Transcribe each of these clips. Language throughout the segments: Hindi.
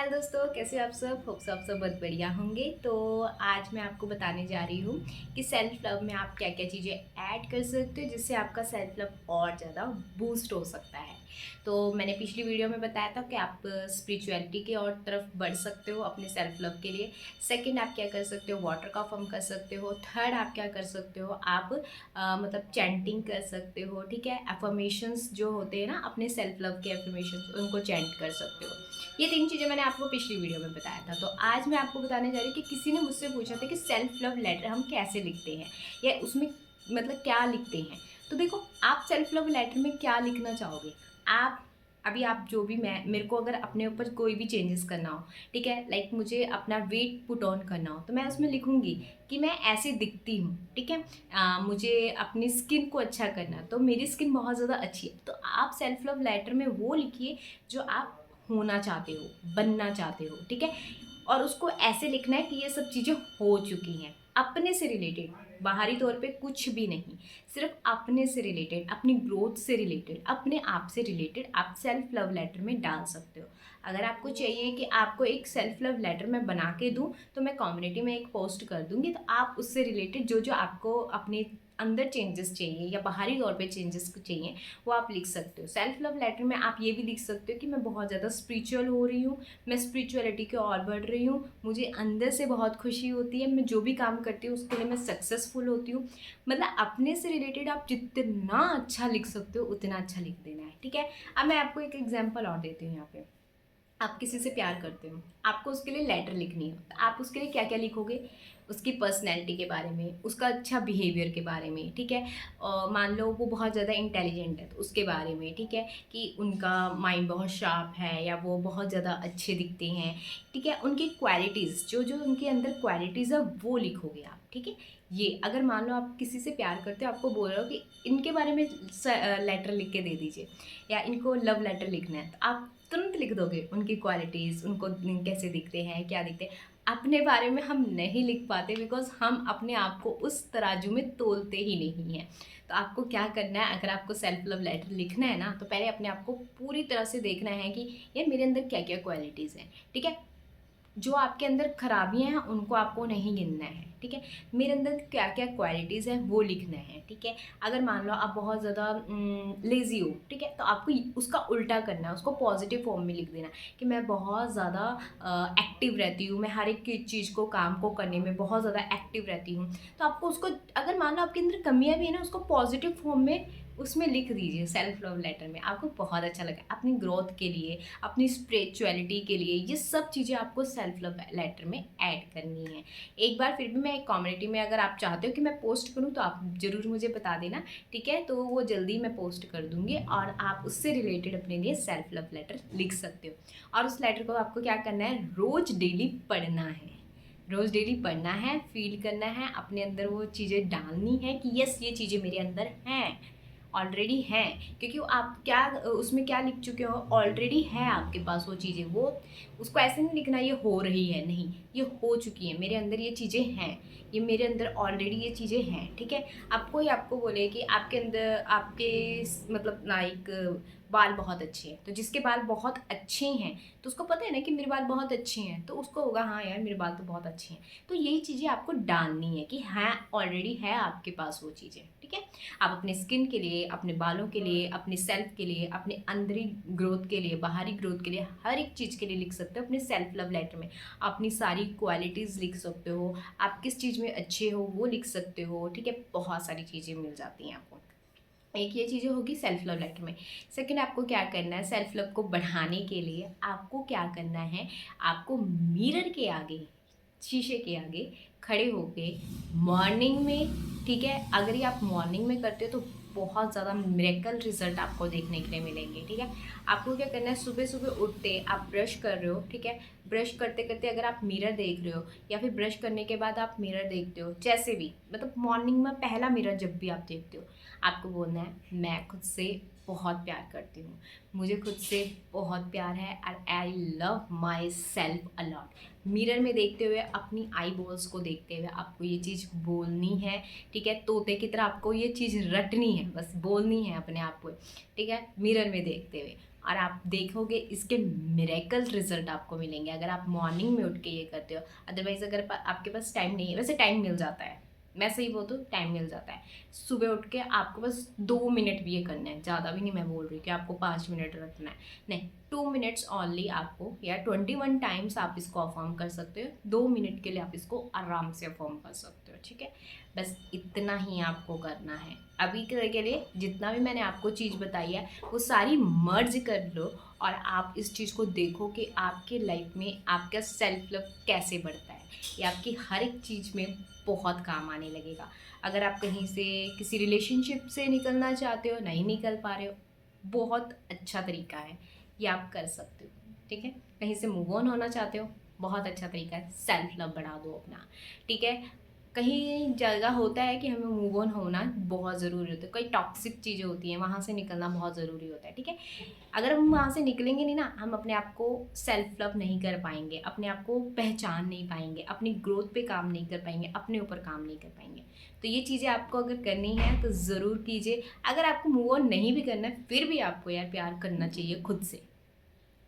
हेलो दोस्तों, कैसे हो आप सब? होप सब बहुत बढ़िया होंगे। तो आज मैं आपको बताने जा रही हूँ कि सेल्फ लव में आप क्या क्या चीज़ें ऐड कर सकते हो जिससे आपका सेल्फ लव और ज़्यादा बूस्ट हो सकता है। तो मैंने पिछली वीडियो में बताया था कि आप स्पिरिचुअलिटी के और तरफ बढ़ सकते हो अपने सेल्फ लव के लिए। सेकंड, आप क्या कर सकते हो, वाटर का फॉर्म कर सकते हो। थर्ड, आप क्या कर सकते हो, आप मतलब चैंटिंग कर सकते हो। ठीक है, अफर्मेशंस जो होते हैं ना, अपने सेल्फ लव के अफर्मेशंस, उनको चैंट कर सकते हो। ये 3 चीज़ें मैंने आपको पिछली वीडियो में बताया था। तो आज मैं आपको बताने जा रही हूँ कि किसी ने मुझसे पूछा था कि सेल्फ लव लेटर हम कैसे लिखते हैं या उसमें मतलब क्या लिखते हैं। तो देखो, आप सेल्फ लव लेटर में क्या लिखना चाहोगे? आप अभी आप जो भी मैं मेरे को अगर अपने ऊपर कोई भी चेंजेस करना हो, ठीक है, लाइक मुझे अपना वेट पुट ऑन करना हो, तो मैं उसमें लिखूंगी कि मैं ऐसे दिखती हूँ। ठीक है, मुझे अपनी स्किन को अच्छा करना है, तो मेरी स्किन बहुत ज़्यादा अच्छी है। तो आप सेल्फ लव लेटर में वो लिखिए जो आप होना चाहते हो, बनना चाहते हो। ठीक है, और उसको ऐसे लिखना है कि ये सब चीज़ें हो चुकी हैं, अपने से रिलेटेड, बाहरी तौर पे कुछ भी नहीं, सिर्फ अपने से रिलेटेड, अपनी ग्रोथ से रिलेटेड, अपने आप से रिलेटेड आप सेल्फ लव लेटर में डाल सकते हो। अगर आपको चाहिए कि आपको एक सेल्फ लव लेटर मैं बना के दूं, तो मैं कम्युनिटी में एक पोस्ट कर दूंगी, तो आप उससे रिलेटेड जो जो आपको अपने अंदर चेंजेस चाहिए या बाहरी तौर पे चेंजेस चाहिए, वो आप लिख सकते हो। सेल्फ लव लेटर में आप ये भी लिख सकते हो कि मैं बहुत ज़्यादा स्पिरिचुअल हो रही हूँ, मैं स्पिरिचुअलिटी की ओर बढ़ रही हूँ, मुझे अंदर से बहुत खुशी होती है, मैं जो भी काम करती हूँ उसके लिए मैं सक्सेसफुल होती हूँ। मतलब अपने से रिलेटेड आप जितना अच्छा लिख सकते हो उतना अच्छा लिख देना है। ठीक है, अब मैं आपको एक एग्जाम्पल और देती हूँ यहाँ पे। आप किसी से प्यार करते हो, आपको उसके लिए लेटर लिखनी है, तो आप उसके लिए क्या क्या लिखोगे? उसकी पर्सनैलिटी के बारे में, उसका अच्छा बिहेवियर के बारे में। ठीक है, मान लो वो बहुत ज़्यादा इंटेलिजेंट है तो उसके बारे में। ठीक है, कि उनका माइंड बहुत शार्प है या वो बहुत ज़्यादा अच्छे दिखते हैं। ठीक है, उनकी क्वालिटीज़, जो जो उनके अंदर क्वालिटीज़ है वो लिखोगे आप। ठीक है, ये अगर मान लो आप किसी से प्यार करते हो, आपको बोल रहे हो कि इनके बारे में लेटर लिख के दे दीजिए या इनको लव लेटर लिखना है, तो आप तुरंत लिख दोगे उनकी क्वालिटीज़, उनको कैसे दिखते हैं, क्या दिखते हैं। अपने बारे में हम नहीं लिख पाते बिकॉज हम अपने आप को उस तराजू में तोलते ही नहीं हैं। तो आपको क्या करना है, अगर आपको सेल्फ लव लेटर लिखना है ना, तो पहले अपने आप को पूरी तरह से देखना है कि यार मेरे अंदर क्या क्या क्वालिटीज़ हैं। ठीक है, जो आपके अंदर खराबियां हैं उनको आपको नहीं गिनना है। ठीक है, मेरे अंदर क्या क्या क्वालिटीज़ हैं वो लिखना है। ठीक है, अगर मान लो आप बहुत ज़्यादा लेज़ी हो, ठीक है, तो आपको उसका उल्टा करना है, उसको पॉजिटिव फॉर्म में लिख देना कि मैं बहुत ज़्यादा एक्टिव रहती हूँ, मैं हर एक चीज़ को, काम को करने में बहुत ज़्यादा एक्टिव रहती हूँ। तो आपको उसको, अगर मान लो आपके अंदर कमियाँ भी है ना, उसको पॉजिटिव फॉर्म में उसमें लिख दीजिए सेल्फ लव लेटर में। आपको बहुत अच्छा लगा, अपनी ग्रोथ के लिए, अपनी स्पिरिचुअलिटी के लिए, ये सब चीज़ें आपको सेल्फ लव लेटर में ऐड करनी है। एक बार फिर भी मैं एक कम्युनिटी में, अगर आप चाहते हो कि मैं पोस्ट करूं तो आप ज़रूर मुझे बता देना। ठीक है, तो वो जल्दी मैं पोस्ट कर दूंगी और आप उससे रिलेटेड अपने लिए सेल्फ लव लेटर लिख सकते हो। और उस लेटर को आपको क्या करना है, रोज़ डेली पढ़ना है। रोज़ डेली पढ़ना है, फील करना है, अपने अंदर वो चीज़ें डालनी है कि यस ये चीज़ें मेरे अंदर हैं, ऑलरेडी हैं। क्योंकि वो आप क्या उसमें क्या लिख चुके हो, ऑलरेडी है आपके पास वो चीज़ें। वो उसको ऐसे नहीं लिखना ये हो रही है, नहीं, ये हो चुकी है, मेरे अंदर ये चीज़ें हैं, ये मेरे अंदर ऑलरेडी ये चीज़ें हैं। ठीक है, आपको ही आपको बोले कि आपके अंदर आपके मतलब लाइक बाल बहुत अच्छे हैं, तो जिसके बाल बहुत अच्छे हैं तो उसको पता है ना कि मेरे बाल बहुत अच्छे हैं, तो उसको होगा हाँ यार मेरे बाल तो बहुत अच्छे हैं। तो यही चीज़ें आपको डालनी है कि हाँ ऑलरेडी है आपके पास वो चीज़ें। ठीक है, आप अपने स्किन के लिए, अपने बालों के लिए, अपने सेल्फ के लिए, अपने अंदरी ग्रोथ के लिए, बाहरी ग्रोथ के लिए, हर एक चीज़ के लिए लिख सकते हो अपने सेल्फ लव लेटर में। अपनी सारी क्वालिटीज़ लिख सकते हो, आप किस चीज़ में अच्छे हो वो लिख सकते हो। ठीक है, बहुत सारी चीज़ें मिल जाती हैं आपको। एक ये चीज़ें होगी सेल्फ लव लेटर में। सेकंड, आपको क्या करना है, सेल्फ लव को बढ़ाने के लिए आपको क्या करना है, आपको मिरर के आगे, शीशे के आगे खड़े होके मॉर्निंग में, ठीक है, अगर ये आप मॉर्निंग में करते हो तो बहुत ज़्यादा मिरेकल रिजल्ट आपको देखने के लिए मिलेंगे। ठीक है, आपको क्या करना है, सुबह सुबह उठते आप ब्रश कर रहे हो, ठीक है, ब्रश करते करते अगर आप मिरर देख रहे हो या फिर ब्रश करने के बाद आप मिरर देखते हो, जैसे भी, मतलब मॉर्निंग में पहला मिरर जब भी आप देखते हो, आपको बोलना है मैं खुद से बहुत प्यार करती हूँ, मुझे खुद से बहुत प्यार है और I love myself a lot. Mirror में देखते हुए, अपनी आई बॉल्स को देखते हुए आपको ये चीज़ बोलनी है। ठीक है, तोते की तरह आपको ये चीज़ रटनी है, बस बोलनी है अपने आप को। ठीक है, मिरर में देखते हुए और आप देखोगे इसके मिरेकल रिजल्ट आपको मिलेंगे अगर आप मॉर्निंग में उठ के ये करते हो। अदरवाइज़ अगर आपके पास टाइम नहीं है, वैसे टाइम मिल जाता है, मैं सही बोल तो टाइम मिल जाता है। सुबह उठ के आपको बस 2 मिनट भी ये करना है, ज़्यादा भी नहीं मैं बोल रही कि आपको 5 मिनट रखना है, नहीं 2 मिनट्स ओनली आपको, या 21 टाइम्स आप इसको अफर्म कर सकते हो। 2 मिनट के लिए आप इसको आराम से अफर्म कर सकते हो, ठीक है। बस इतना ही आपको करना है। अभी के लिए जितना भी मैंने आपको चीज़ बताई है वो सारी मर्ज कर लो और आप इस चीज़ को देखो कि आपके लाइफ में आपका सेल्फ लव कैसे बढ़ता है। ये आपकी हर एक चीज़ में बहुत काम आने लगेगा। अगर आप कहीं से किसी रिलेशनशिप से निकलना चाहते हो, नहीं निकल पा रहे हो, बहुत अच्छा तरीका है, ये आप कर सकते हो, ठीक है। कहीं से मूव ऑन होना चाहते हो, बहुत अच्छा तरीका है, सेल्फ लव बढ़ा दो अपना, ठीक है। कहीं जगह होता है कि हमें मूव ऑन होना बहुत ज़रूरी होता है, कई टॉक्सिक चीज़ें होती हैं, वहाँ से निकलना बहुत ज़रूरी होता है, ठीक है। अगर हम वहाँ से निकलेंगे नहीं ना, हम अपने आप को सेल्फ लव नहीं कर पाएंगे, अपने आप को पहचान नहीं पाएंगे, अपनी ग्रोथ पे काम नहीं कर पाएंगे, अपने ऊपर काम नहीं कर पाएंगे। तो ये चीज़ें आपको अगर करनी है तो ज़रूर कीजिए। अगर आपको मूव ऑन नहीं भी करना है फिर भी आपको यार प्यार करना चाहिए खुद से,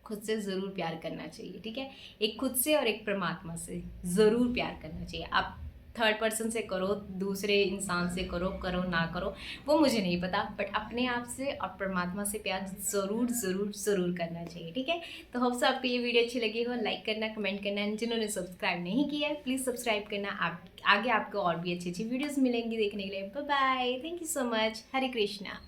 खुद से ज़रूर प्यार करना चाहिए, ठीक है। एक खुद से और एक परमात्मा से ज़रूर प्यार करना चाहिए। आप थर्ड पर्सन से करो, दूसरे इंसान से करो, करो ना करो वो मुझे नहीं पता, बट अपने आप से और परमात्मा से प्यार ज़रूर ज़रूर ज़रूर करना चाहिए, ठीक है। तो होप सो आपको ये वीडियो अच्छी लगी हो, लाइक करना, कमेंट करना, जिन्होंने सब्सक्राइब नहीं किया है प्लीज़ सब्सक्राइब करना। आप आगे आपको और भी अच्छी अच्छी वीडियोज़ मिलेंगी देखने के लिए। Bye bye, thank you so much, Hare Krishna.